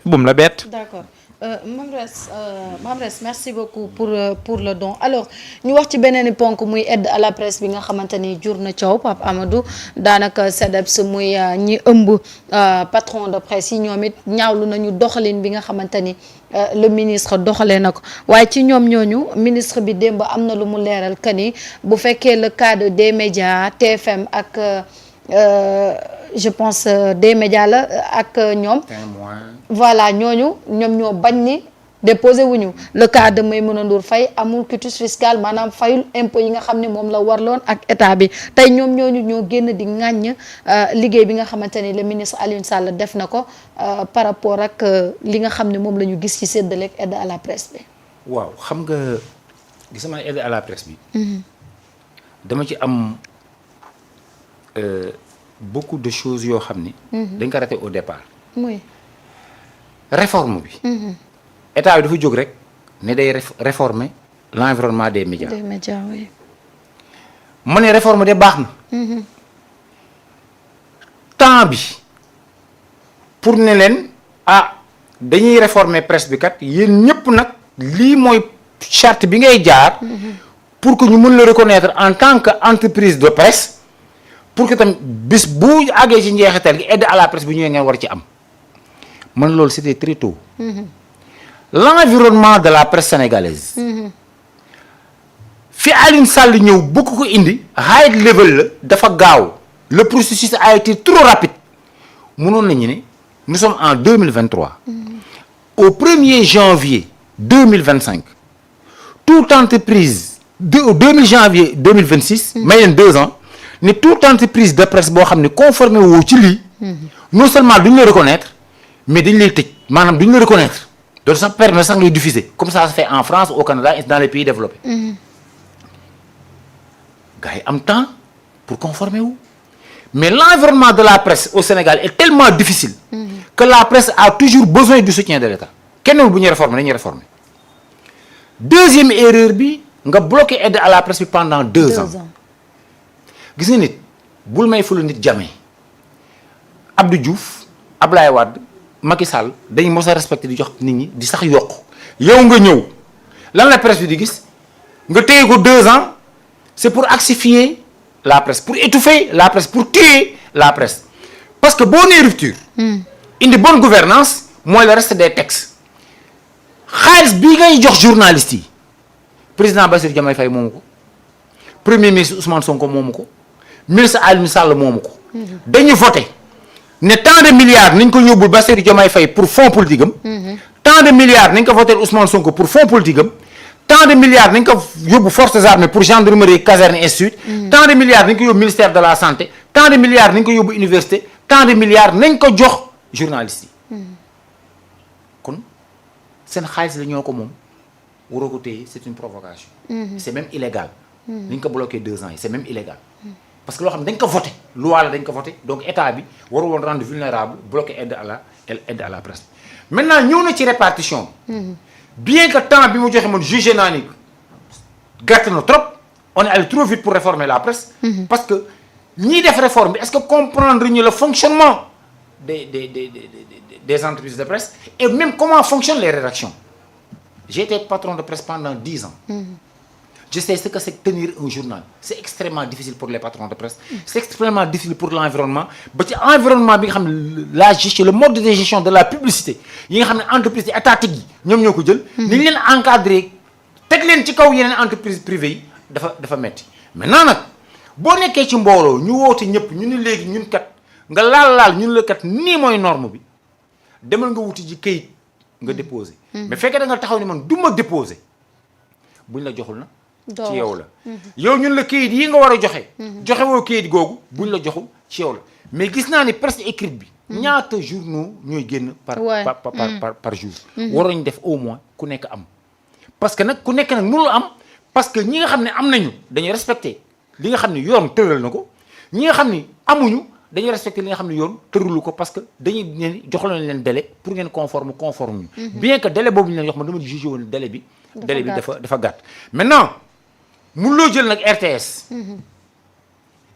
bum la bett. D'accord. Mamres merci beaucoup pour le don alors ñu wax ci beneen ponk muy aide à la presse bi nga xamante ni jur na coow Pape Amadou daanaka SEDEPS muy ñi ëmb patron de presse yi ñoom it ñaawlu nañu doxalin bi nga xamante ni le ministre doxalee na ko waaye ci ñoom ñooñu ministre bi démb am na lu mu leeral que ni bu fekkee le cadre des médias TFM ak je pense des médias la ak ñoom. voilà ñoom ñoo bañ ni déposé wuñu le cas de Maïmouna Ndour Faye amul quitus fiscal maanaam fayul impôt yi nga xam ne moom la warloon ak état bi tey ñoom ñooñu ñoo génn di ŋàññ liggéey bi nga xamante ni le ministre Alioune Sall def na ko par rapport ak li nga xam ne moom la ñu gis ci séddaleeg aide à la presse bi. waaw xam nga gis nga aide à la presse bi. dama ci am beaucoup de choses yoo xam ni. dañ ko raté au départ. oui. réforme bi. état bi dafa jóg rek ne day réformer l'environnement des médias. des médias oui. ma ne réforme de baax na. temps bi pour ne leen dañuy réformer presse bi kat yéen ñëpp nag lii mooy charte bi ngay jaar. pour que ñu mën la reconnaître en tant que entreprise de presse pour que tam bis bu àggee ci njeexital gi aide à la presse bi ñëwee ngeen war ci am. man loolu c'était très tôt. L'environnement de la presse sénégalaise. fi Alioune Sall ñëw bëgg ko indi high level la dafa gaaw le processus a été trop rapide mënoon nañu ne nous sommes en 2023. Au 1er janvier 2025 toute entreprise au 2 janvier 2026. may leen 2 ans ne toute entreprise de presse boo xam ne conformé woo ci lii. non seulement duñu la reconnaître. mais dañ lay tëj maanaam duñu la reconnaître donc ça permet sax ngay diffuser comme ça se fait en France au Canada et dans les pays développés. gars yi am temps pour conformer wu. mais l'environnement de la presse au Sénégal est tellement difficile. que la presse a toujours besoin du soutien de l'État. kenn bu ñuy réformer dañuy réformer. deuxième erreur bi nga bloqué aide à la presse bi pendant 2 ans. gis nga nit bul may fulu nit jamais Abdou Diouf Ablaye Wade. Macky Sall dañu mos a respecté di jox nit ñi di sax yokk yow nga ñëw lan la presse bi di gis nga téye ko 2 ans c'est pour asphyxier la presse pour étouffer la presse pour tuer la presse parce que boo nee rupture. indi bonne gouvernance mooy le reste des textes xaalis bii ngay jox journalistes yi président Bassirou Diomaye Faye moomu ko premier ministre Ousmane Sonko moomu ko ministre Alioune Sall moomu ko. dañu voté. ne tant de milliards nañ ko yóbbul Bassirou Diomaye Faye pour fonds politique am. tant de milliards nañ ko voté Ousmane Sonko pour fonds politique am. tant de milliards nañ ko yóbbu forces armées pour gendarmerie caserne institut. tant de milliards nañ ko yóbbu ministère de la santé. tant de milliards nañ ko yóbbu université. tant de milliards nañ ko jox journalistes yi. kon seen xaalis la ñoo ko moom waroo ko téye c'est une provocation. c'est même illégal. nañ ko bloqué 2 ans yi c'est même illégal. parce que loo xam ne dañ ko voté loi la dañ ko voté donc état bi waru woon rendre vulnérable bloquer aide à la presse maintenant ñëw na ci répartition bien que temps bi mu joxe man jugé naa ni gàtt na trop on est allé trop vite pour réformer la presse parce que ñiy def réforme bi est-ce que comprendre ñu le fonctionnement des entreprises de presse et même comment fonctionnent les rédactions j'ai été patron de presse pendant 10 ans. Je sais ce que c'est tenir un journal. C'est extrêmement difficile pour les patrons de presse. C'est extrêmement difficile pour l'environnement. ba ci environnement bi nga xam ne la gestion le mode de gestion de la publicité yi nga xam ne entreprise étatique yi ñoom ñoo ko jël. ni ñu leen encadré teg leen ci kaw yeneen entreprise privée yi dafa metti maintenant nag boo nekkee ci mbooloo ñu woote ñëpp ñu ne léegi ñun kat nga laal ñun la kat nii mooy norme bi demal nga wuti ji kayit nga déposer. mais fekkee da nga taxaw ni man du ma déposer buñ la joxul na. ci yow la yow ñun la kayit yi nga war a joxe joxe woo kayit googu buñ la joxul ci yow la mais gis naa ni presse écrite bi ñaata journaux ñooy génn par jour waroñ def au moins ku nekk am parce que nag ku nekk nag mënul am parce que ñi nga xam ne am nañu dañuy respecté li nga xam ne yoon tëral na ko ñi nga xam ne amuñu dañuy respecté li nga xam ne yoon tëralu ko parce que dañuy leen jox leen délai pour ngeen conforme ñu bien que délai boobu ñu leen jox ma dama jugé woon délai bi dafa gàtt maintenant mun loo jël nag RTS.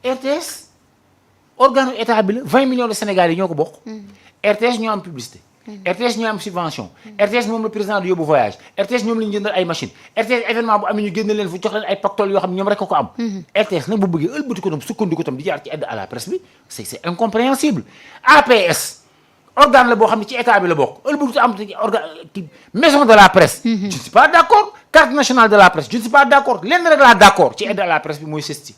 RTS organe état bi la 20 millions de Sénégalais yi ñoo ko bokk. RTS ñoo am publicité RTS ñooy am subvention. RTS moom le président du yóbbu voyage. RTS ñoom la ñu jëndal ay machine RTS événement bu amee ñu génne leen fu jox leen ay pactole yoo xam ne ñoom rek ko am. RTS nag bu bëggee ëlbati ko tam sukkandiku tam di jaar ci aide à la presse bi c'est incompréhensible. APS organe la boo xam ne ci état bi la bokk ëlbati am maison de la presse. je ne suis pas d'accord. carte nationale de la presse je ne suis pas d'accord lenn rek laa d'accord ci aide à la presse bi mooy CESTI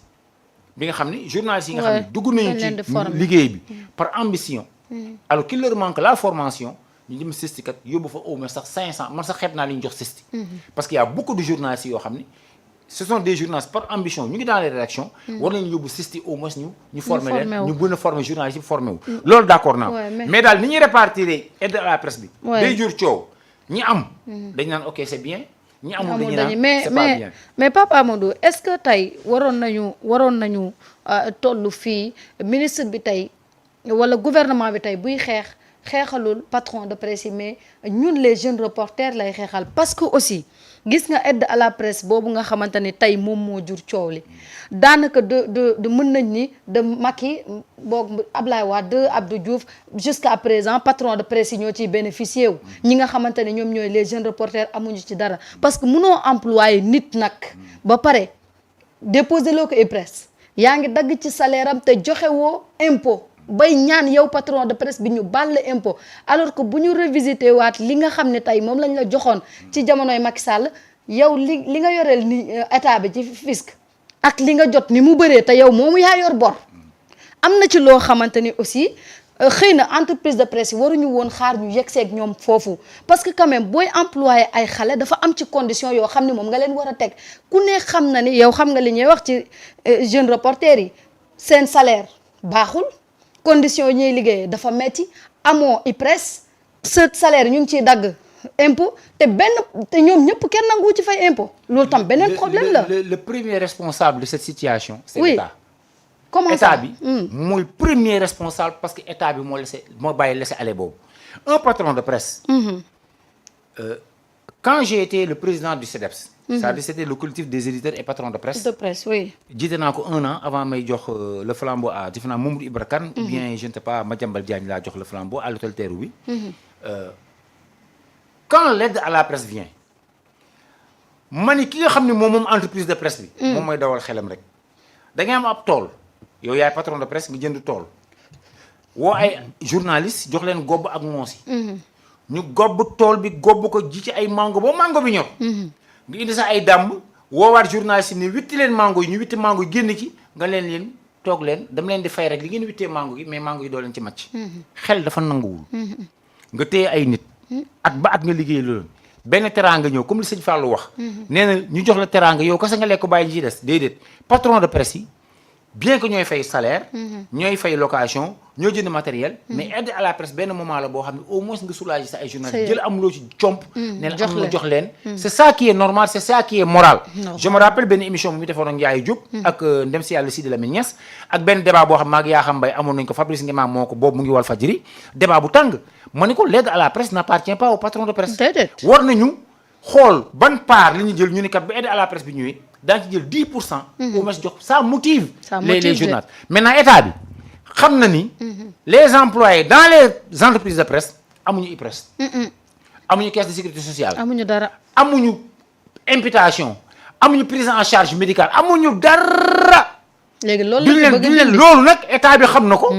bi nga xam ni journalistes yi nga xam ne dugg nañu ci liggéey bi par ambition. alors qu'il leur manque la formation ñu dem CESTI kat yóbbu fa au moins sax 500 man sax xeeb naa li ñu jox CESTI. parce qu'il y a beaucoup de journalistes yoo xam ni ce sont des journalistes par ambition ñu ngi dans les rédactions. war nañu yóbbu CESTI au moins ñu former leen ñu gën a former journalistes yi formé wu. loolu d'accord naa mais daal ni ñuy répartir aide à la presse bi. day jur coow ñi am. dañ naan ok c'est bien. ñi amul dañuy naan c'est pas bien mais Papa Amadou est-ce que tey waroon nañu tollu fii ministre bi tey wala gouvernement bi tey buy xeexalul patron de presse yi mais ñun les jeunes reporters lay xeexal parce que aussi gis nga aide à la presse boobu nga xamante ni tey moom moo jur coow li daanaka de mën nañ ni de Macky boog Ablaye Wade Abdou Diouf jusqu'à présent patron de presse yi ñoo ciy bénéficier wu ñi nga xamante ne ñoom ñooy les jeunes reporters amuñu ci dara parce que mënoo employé nit nag ba pare déposer loo ko presse yaa ngi dagg ci salaire am te joxe woo impôt bay ñaan yow patron de presse bi ñu baal la impôt alors que bu ñu revisité waat li nga xam ne tey moom lañ la joxoon ci jamonoy Macky Sall yow li nga yoreel ni état bi ci fisc ak li nga jot ni mu bëree te yow moomu yaa yor bor am na ci loo xamante ni aussi xëy na entreprise de presse yi waruñu woon xaar ñu yegseeg ñoom foofu parce que quand même booy employé ay xale dafa am ci condition yoo xam ne moom nga leen war a teg ku ne xam na ni yow xam nga li ñuy wax ci jeune reporter yi seen salaire baaxul condition yi ñuy liggéeyee dafa metti amoo IPRES sa salaire ñu ngi ciy dagg impôt te ñoom ñëpp kenn nangu ci fay impôt loolu tam beneen problème la. le premier responsable de cette situation. c'est oui. l'État. comment état ça bi mooy premier responsable parce que état bi moo bàyyi laisser aller boobu un patron de presse. quand j'ai été le président du CEDEPS. c'est-à-dire c'était le collectif des éditeurs et patrons de presse. de presse oui. jiite naa ko 1 an avant may jox le flambeau à defe naa Mamadou Ibra Kane. ou bien je ne sais pas Madiambal Diagne laa jox le flambeau à l'hôtel Terrou bi. quand l'aide à la presse vient ma ni ki nga xam ne moom entreprise de presse bi. moom mooy dawal xelam rek. da ngay am ab tool yow yaay patron de presse nga jënd tool woo ay journalistes jox leen gobb ak ngoos yi. ñu gobb tool bi gobb ko ji ci ay mango ba mango bi ñor. nga indi sax ay dàmb woowaat journaliste yi ne witti leen mango yi ñu witti mango yi génn ci nga leen toog leen dama leen di fay rek li ngeen wittee mango yi mais mango yi doo leen ci màcc. xel dafa nanguwul. nga téye ay nit. at ba at nga liggéey loolu benn teraanga ñëw comme li sëñ Fallou wax. nee na ñu jox la teraanga yow kese nga lekk ko bàyyi ci des déedéet patron de presse yi bien que ñooy fay salaire. ñooy fay location ñoo jënd matériel. mais aide à la presse benn moment la boo xam ne au moins nga soulager sa ay journalistes jël amuloo ci comp. ne la am na jox leen. c'est ça qui est normal c'est ça qui est moral. je me rappelle benn émission bu ñu defoon ak Ndiaye Diop. ak ndem si yàlla Sidi Lamine Niass. ak benn débat boo xam maa ngi yaa xam mbay amoon nañu ko Fabrice Ngema moo ko boobu mu ngi Walfadjri débat bu tàng ma ne ko l'aide à la presse n'appartient pas au patron de presse. war nañu xool ban part li ñu jël ñu ne kat ba aide à la presse bi ñëwee daañu ci jël 10%. au moins jox ça motive. les journalistes maintenant état bi xam na ni. les employés dans les entreprises de presse amuñu IPRES. amuñu caisse de sécurité sociale. amuñu dara. amuñu imputation amuñu prise en charge médicale amuñu dara. léegi loolu la bëgg leen loolu nag état bi xam na ko.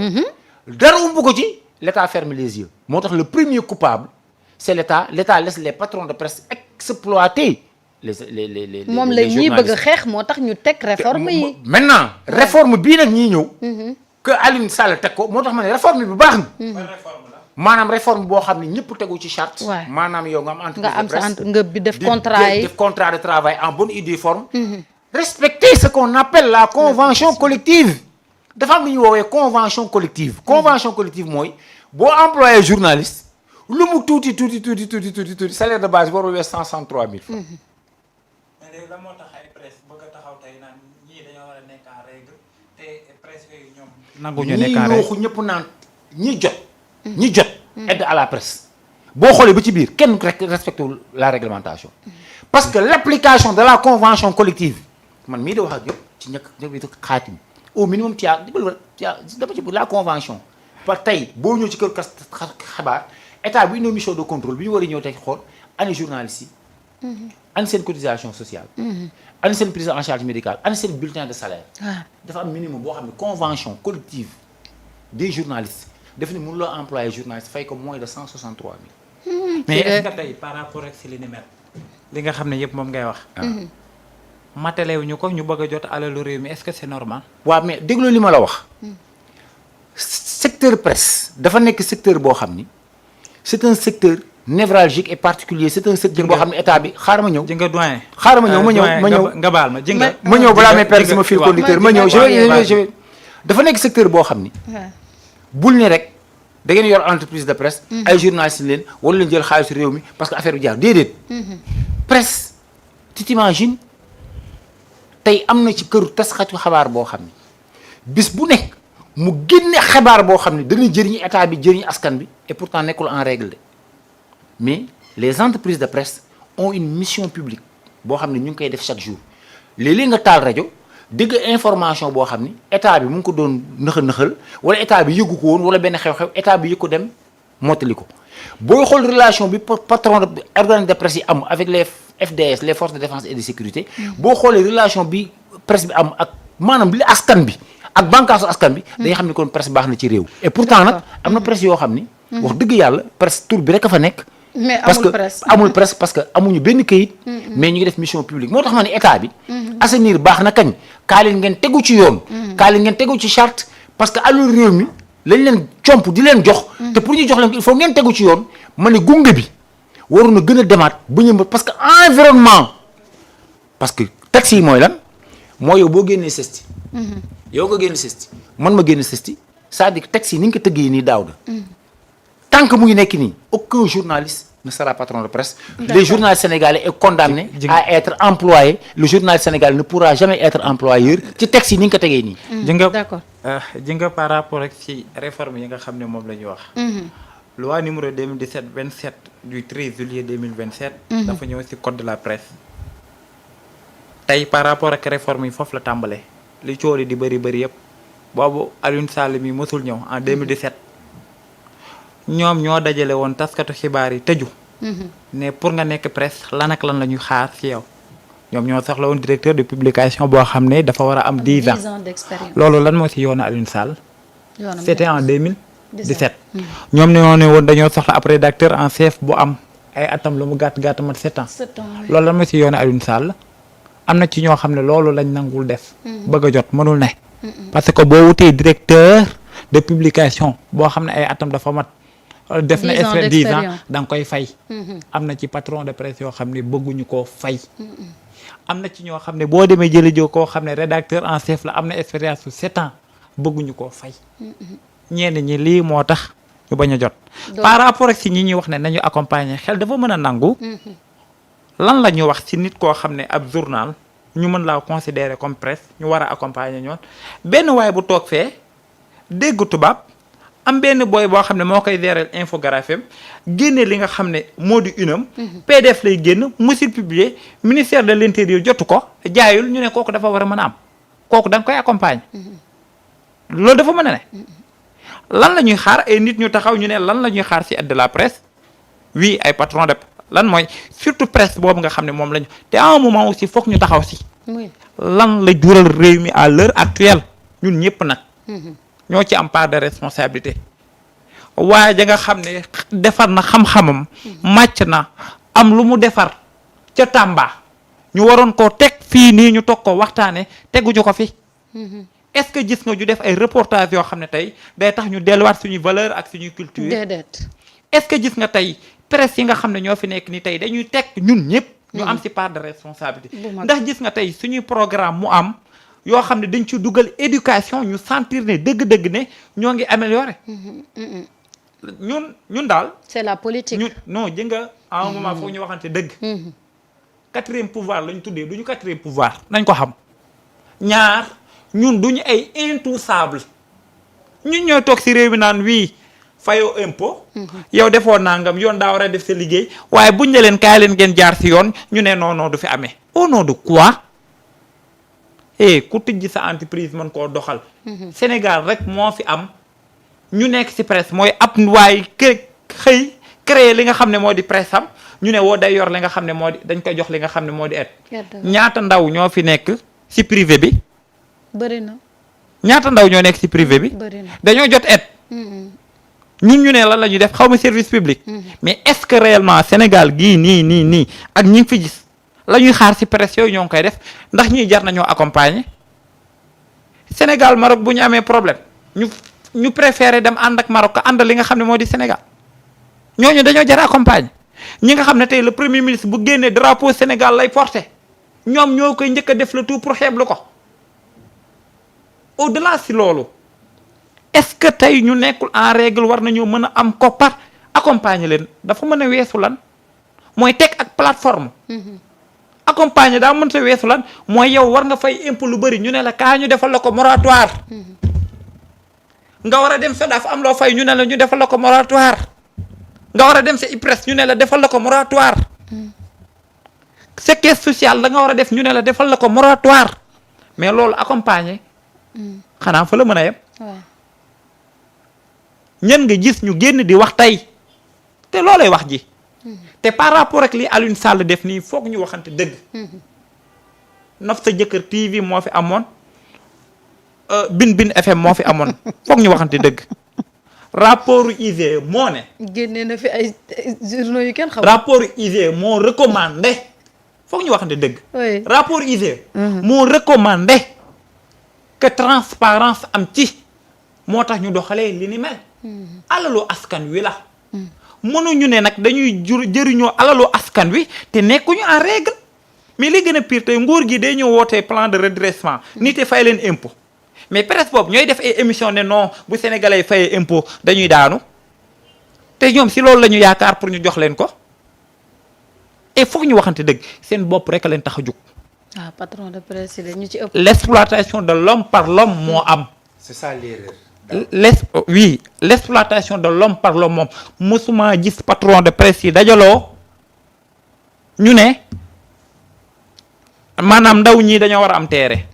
dara umbu ko ci l'état ferme les yeux. moo tax le premier coupable c'est l'état laisse les patrons de presse exploiter. les moom la ñuy bëgg xeex moo tax ñu teg réforme yi. maintenant réforme bii nag ñiy ñëw. que Alioune Sall teg ko moo tax ma ne réforme bi baax na. maanaam réforme boo xam ne ñëpp tegu ci charte. maanaam yow nga am entreprise de presse nga bi def contrat yi def contrat de travail en bonne et due forme. respecter ce qu'on appelle la convention collective. dafa am lu ñuy woowee convention collective. convention collective mooy boo employé journaliste lu mu tuuti salaire de base warul wees 163 000 francs. la moo tax ay presse bëgg a taxaw tey naan ñii dañoo war a nekk en règle te presse yooyu ñoom. nangu ñu nekk en règle ñii ñëpp naan ñi jot. aide à la presse. boo xoolee ba ci biir kenn rek respecté la réglementation. parce que l'application de la convention collective man mii di wax ak yow ci ñëkk xaatim au minimum dama ci la convention par tey boo ñëw ci kër xabaar état bi une mission de contrôle bi ñu war a ñëw tey xool ani journalistes yi. ani seen cotisation sociale. ani seen prise en charge médicale ani seen bulletin de salaire. dafa am minimum boo xam ne convention collective des journalistes daf ne mënuloo employé journaliste fay ko moins de 163 000. mais est-ce que tey par rapport ak si li ni mel li nga xam ne yëpp moom ngay wax. matalew ñu ko ñu bëgg a jot alalu réew mi est-ce que c'est normal. waaw mais déglu li ma la wax. secteur presse dafa nekk secteur boo xam ni c'est un secteur névralgique et particulier c'est un secteur boo xam ne état bi xaaral ma ñëw. ji nga doyen. xaaral ma ñëw ma ñëw nga baal ma ji nga. ma ñëw balaa may perdre sama fil conducteur ma ñëw je vais dafa nekk secteur boo xam ni. bul ni rek da ngeen yor entreprise de presse. ay journalistes leen wala leen jël xaalisu réew mi parce que affaire bi jaar déedéet. presse tu t'imagines tey am na ci këru taskatu xabaar boo xam ni bis bu nekk mu génne xabaar boo xam ne dana jëriñ état bi jëriñ askan bi et pourtant nekkul en règle de mais les entreprises de presse ont une mission publique boo xam ne ñu ngi koy def chaque jour léeg-léeg nga taal rajo dégg information boo xam ni état bi mu ngi ko doon nëxal wala état bi yëgu ko woon wala benn xew-xew état bi yëg ko dem mottali ko booy xool relation bi patron organe de presse yi am avec les FDS les forces de défense et de sécurité boo xoolee relation bi presse bi am ak maanaam li askan bi ak bànqaasu askan bi day xam ni kon presse baax na ci réew et pourtant nag am na presse yoo xam ni wax dëgg yàlla presse tur bi rek a fa nekk mais parce que amul presse parce que amuñu benn këyit mais ñu ngi def mission publique moo tax ma ne état bi assainir baax na kañ kaa leen ngeen tegu ci yoon kaa leen ngeen tegu ci charte parce que alul réew mi lañ leen comp di leen jox te pour ñu jox leen il faut ngeen tegu ci yoon ma ne gunge bi waroon na gën a demaat ba ñu parce que environnement parce que taxi yi mooy lan mooy yow boo génnee sesti yow nga génn sesti man ma génn sesti c'est-à-dire que taxi yi ni nga ko tëggee nii daaw da tant que mu ngi nekk nii aucun journaliste ne sera patron de presse. Le journaliste sénégalais est condamné à être employé. Le journaliste sénégalais ne pourra jamais être employeur ci texte yi ni nga ko tegee nii. D'accord. ji nga par rapport ak ci réforme yi nga xam ne moom la ñu wax. loi numéro 2017-27 du 13 juillet 2027. dafa ñëw ci code de la presse. tey par rapport ak réforme yi foofu la tàmbalee li cooli di bëri yëpp boobu Alioune Sall mi mosul ñëw en 2017. ñoom ñoo dajale woon taskatu xibaar yi tëju. ne pour nga nekk presse lan ak lan la ñuy xaar ci yow. ñoom ñoo soxla woon directeur de publication boo xam ne dafa war a am 10 ans. 10 ans d'expérience. loolu lan moo ci yoonu Alioune Sall. yoonam c'était en 2017. ñoom ñoo ne woon dañoo soxla ab rédacteur en chef bu am ay atam lu mu gàtt mat 7 ans. 7 ans oui. loolu lan moo ci yoonu Alioune Sall am na ci ñoo xam ne loolu lañ nangul def. bëgg a jot mënul ne. parce que boo wutee directeur de publication boo xam ne ay atam dafa mat. def na 10 ans da nga koy fay. am na ci patron de presse yoo xam ne bëgguñu koo fay. am na ci ñoo xam ne boo demee jëli joo koo xam ne rédacteur en chef la am na expérience su 7 ans bëgguñu koo fay. ñenn ñi lii moo tax ñu bañ a jot. par rapport ak si ñi ñuy wax ne nañu accompagner xel dafa mën a nangu. lan la ñu wax ci nit koo xam ne ab journal ñu mën laa considérer comme presse ñu war a accompagner ñoon benn waay bu toog fee dégg tubaab. am benn booy boo xam ne moo koy gérer infographie génne li nga xam ne moo di unam PDF lay génn musul publier ministère de l'intérieur jotu ko jaayul ñu ne kooku dafa war a mën a am kooku da nga koy accompagner loolu dafa mën a ne lan la ñuy xaar ay nit ñu taxaw ñu ne lan la ñuy xaar ci aide de la presse oui ay patron de lan mooy surtout presse boobu nga xam ne moom la ñu te à un moment aussi foog ñu taxaw ci lan la jural réew mi à l'heure actuelle ñun ñëpp nag ñoo ci am part de responsabilité waaye ja nga xam ne defar na xam-xamam màcc na am lu mu defar ca Tamba ñu waroon koo teg fii nii ñu toog ko waxtaane teguñu ko fi est-ce que gis nga ñu def ay reportage yoo xam ne tey day tax ñu delluwaat suñuy valeur ak suñuy culture déedéet. est-ce que gis nga tey presse yi nga xam ne ñoo fi nekk ni tey dañuy teg ñun ñëpp ñu am ci part de responsabilité ndax gis nga tey suñuy programme mu am yoo xam ne dañ ci dugal éducation ñu sentir ne dëgg-dëgg ne ñoo ngi amélioré ñun daal c'est la politique. ñun non jë nga à un moment foog ñu waxante dëgg quatrième pouvoir lañ tuddee du ñu quatrième pouvoir nañ ko xam ñaar ñun duñu ay intouchable ñun ñooy toog ci réew mi naan wii fayoo impôt yow defoo nangam yoon daa war a def sa liggéey waaye buñ ne leen kaay leen ngeen jaar ci yoon ñu ne non du fi amee au nom de quoi ku tijji sa entreprise mën koo doxal Sénégal rek moo fi am ñu nekk ci presse mooy ab waay xëy créer li nga xam ne moo di presse am ñu ne woo day yor li nga xam ne moo di dañ koy jox li nga xam ne moo di aide. ñaata ndaw ñoo fi nekk ci privé bi. bëri na. ñaata ndaw ñoo nekk ci privé bi. bëri na dañoo jot aide. ñun ñu ne lan la ñuy def xaw ma service public. mais est-ce que réellement Sénégal gii nii ak ñi ngi fi gis la ñuy xaar ci presse yooyu ñoo ngi koy def ndax ñii jar nañoo accompagner. Sénégal Maroc bu ñu amee problème ñu préféré dem ànd ak Maroc ànd li nga xam ne moo di Sénégal ñooñu dañoo jar accompagner ñi nga xam ne tey le premier ministre bu génnee drapeau Sénégal lay porté ñoom ñoo koy njëkk a def le tout pour xeeblu ko au-delà si loolu est-ce que tey ñu nekkul en règle war nañoo mën a am koppar accompagner leen dafa mën a weesu lan mooy teg ak plateforme. accompagner daa mën sa weesu lan mooy yow war nga fay impôt lu bëri ñu ne la kaa ñu defal la ko moratoire. nga war a dem sa dafa am loo fay ñu ne la ñu defal la ko moratoire. nga war a dem sa IPRES ñu ne la defal la ko moratoire. sa caisse sociale la nga war a def ñu ne la defal la ko moratoire mais loolu accompagner. xanaa fa la mën a yem. ñan nga gis ñu génn di wax tey te loolay wax ji. te par rapport ak li Alioune Sall def nii foog ñu waxante dëgg. Naf sa jëkkër TV moo fi amoon bin FM moo fi amoon foog ñu waxante dëgg. rapport IGE moo ne. génne na fi ay journaux yu kenn xamul. rapport IGE moo recommandé foog ñu waxante dëgg. oui rapport IGE. moo recommandé que transparence am ci moo tax ñu doxalee li ni mel. alalu askan wi la. mënuñu ne nag dañuy jëriñoo alalu askan wi te nekkuñu en règle mais li gën a pire tey nguur gi day ñëw wootee plan de redressement nit te fay leen impôt mais presse boobu ñooy def ay émission ne non bu sénégalais fayee impôt dañuy daanu te ñoom si loolu la ñu yaakaar pour ñu jox leen ko et foog ñu waxante dëgg seen bopp rek a leen tax a jóg. ah patron de presse yi ñu ci ëpp. l'exploitation de l'homme par l'homme moo am. c'est ça l'erreur. L'exploitation de l'homme par l'homme moom mosuma gis patron de presse yi dajaloo ñu ne maanaam ndaw ñii dañoo war a am teere.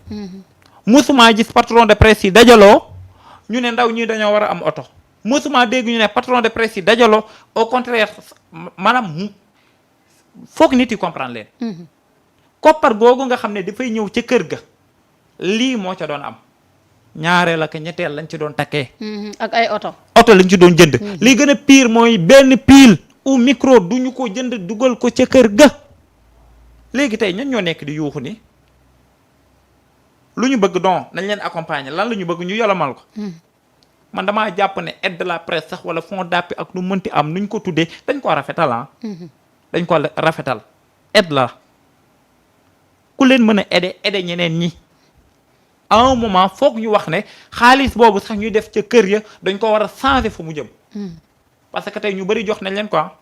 mosuma gis patron de presse yi dajaloo ñu ne ndaw ñii dañoo war a am oto mosuma dégg ñu ne patron de presse yi dajaloo au contraire maanaam foog nit yi comprendre leen. koppar googu nga xam ne dafay ñëw ca kër ga lii moo ca doon am. ñaareel ak ñetteel lañ ci doon takkee. ak ay oto. oto lañ ci doon jënd. li gën a pire mooy benn pile ou micro duñu ko jënd dugal ko ca kër ga. léegi tey ñan ñoo nekk di yuuxu ni lu ñu bëgg donc nañ leen accompagner lan la ñu bëgg ñu yolomal ko. man damaa jàpp ne aide de la presse sax wala fonds d'appui ak lu mënti am nuñ ko tuddee dañ ko rafetal ah. dañ ko rafetal aide la ku leen mën a aider ñeneen ñi. à un moment foog ñu wax ne xaalis boobu sax ñuy def ca kër ya dañ ko war a changer fu mu jëm. parce que tey ñu bari jox nañ leen quoi.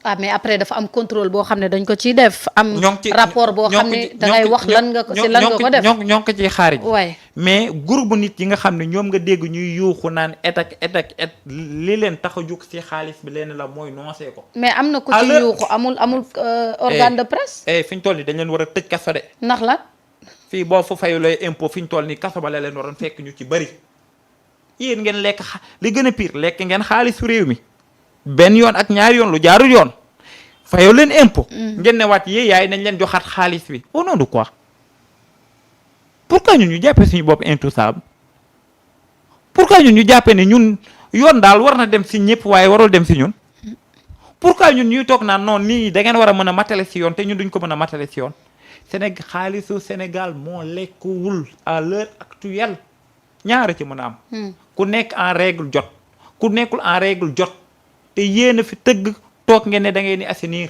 ah mais après dafa am contrôle boo xam ne dañ ko ciy def. am rapport boo xam ne da ngay wax lan nga ko si lan nga ko def ñoo ko ciy xaar ji. waaye mais groupe nit yi nga xam ne ñoom nga dégg ñuy yuuxu naan et li leen tax a jóg si xaalis bi leen la mooy noosee ko. mais am na ku ci yuuxu amul organe de presse. fi ñu toll nii dañ leen war a tëj kaso de. ndax la. fii boo fa fayulee impôt fi ñu toll nii kaso ba la leen waroon fekk ñu ci bëri yéen ngeen lekk li gën a pire lekk ngeen xaalisu réew mi benn yoon ak ñaari yoon lu jaarul yoon fayoo leen impôt. ngeen ne waat yee yaay nañ leen joxaat xaalis bi au nom de quoi. pourquoi ñun ñu jàppee suñu bopp intouchable pourquoi ñun ñu jàppee ne ñun yoon daal war na dem si ñëpp waaye warul dem si ñun pourquoi ñun ñuy toog naan non nii da ngeen war a mën a matale si yoon te ñun duñ ko mën a matale si yoon. Sénégal xaalisu Sénégal moo lekkuwul à l'heure actuelle ñaara ci mën a am. ku nekk en règle jot ku nekkul en règle jot te yéen a fi tëgg toog ngeen ne da ngeen di assainir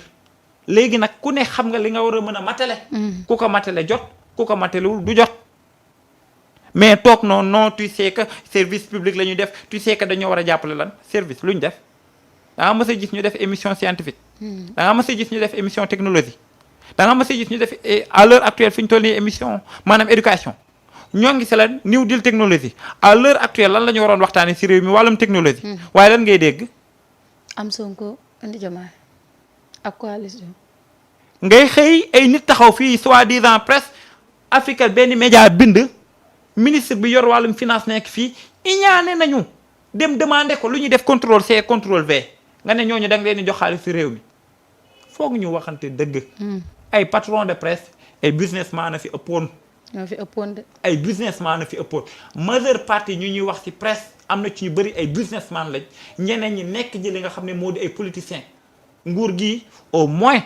léegi nag ku ne xam nga li nga war a mën a matale. ku ko matale jot ku ko matalewul du jot mais toog non tu sais que service public la ñuy def tu sais que dañoo war a jàppale lan service lu ñu def da nga mës a gis ñu def émission scientifique. da nga mës a gis ñu def émission technologie. da nga mës a gis ñu def à l'heure actuelle fi ñu toll nii émission maanaam éducation ñoo ngi si lan new deal technologie à l'heure actuelle lan la ñu waroon waxtaanee si réew mi wàllum technologie. waaye lan ngay dégg. am Sonko indi Diomaye ak coalition. ngay xëy ay nit taxaw fii soi-disant presse africaine benn média bind ministre bi yor wàllum finance nekk fii iñaane nañu dem demander ko lu ñuy def contrôle C contrôle V nga ne ñooñu da nga leen di jox xaalis ci réew mi foog ñu waxante dëgg. ay patron de presse ay businessman na fi ëppoon. ñoo fi ëppoon de. ay businessman na fi ëppoon majeure partie ñu ñuy wax ci presse am na ci ñu bëri ay businessman lañ ñeneen ñi nekk ji li nga xam ne moo di ay politiciens nguur gi au moins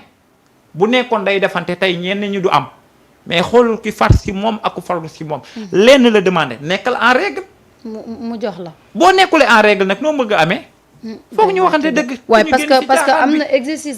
bu nekkoon day defante tey ñenn ñi du am mais xoolul ki far ci moom ak ku farlu ci moom. lenn la demandé nekkal en règle. mu jox la. boo nekkulee en règle nag noo bëgg a amee. foog ñu waxante dëgg. waaye parce que am na exercice